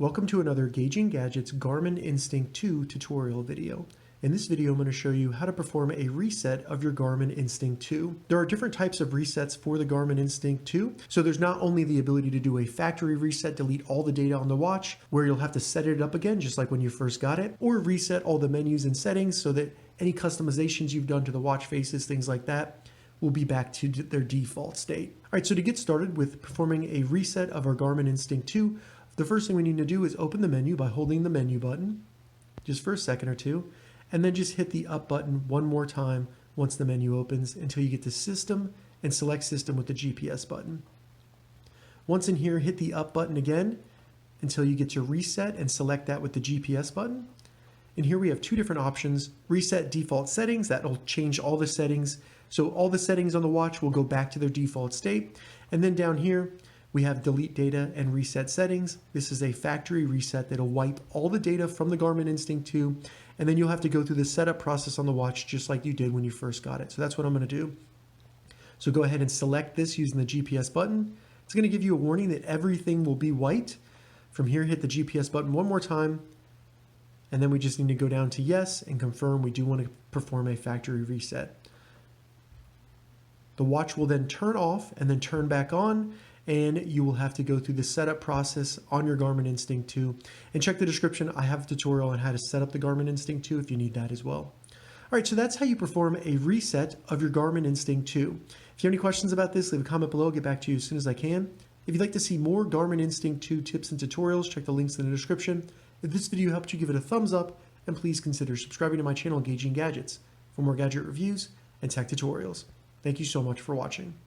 Welcome to another Gauging Gadgets Garmin Instinct 2 tutorial video. In this video, I'm going to show you how to perform a reset of your Garmin Instinct 2. There are different types of resets for the Garmin Instinct 2. So there's not only the ability to do a factory reset, delete all the data on the watch, where you'll have to set it up again, just like when you first got it, or reset all the menus and settings so that any customizations you've done to the watch faces, things like that, will be back to their default state. All right, so to get started with performing a reset of our Garmin Instinct 2, the first thing we need to do is open the menu by holding the menu button just for a second or two, and then just hit the up button one more time once the menu opens until you get to System and select System with the GPS button. Once in here, hit the up button again until you get to Reset and select that with the GPS button. And here we have two different options: Reset Default Settings, that will change all the settings. So all the settings on the watch will go back to their default state. And then down here, we have Delete Data and Reset Settings. This is a factory reset that'll wipe all the data from the Garmin Instinct 2, and then you'll have to go through the setup process on the watch just like you did when you first got it. So that's what I'm gonna do. So go ahead and select this using the GPS button. It's gonna give you a warning that everything will be white. From here, hit the GPS button one more time, and then we just need to go down to yes and confirm we do want to perform a factory reset. The watch will then turn off and then turn back on, and you will have to go through the setup process on your Garmin Instinct 2. And check the description, I have a tutorial on how to set up the Garmin Instinct 2 if you need that as well. All right, so that's how you perform a reset of your Garmin Instinct 2. If you have any questions about this, leave a comment below, I'll get back to you as soon as I can. If you'd like to see more Garmin Instinct 2 tips and tutorials, check the links in the description. If this video helped you, give it a thumbs up, and please consider subscribing to my channel, Gauging Gadgets, for more gadget reviews and tech tutorials. Thank you so much for watching.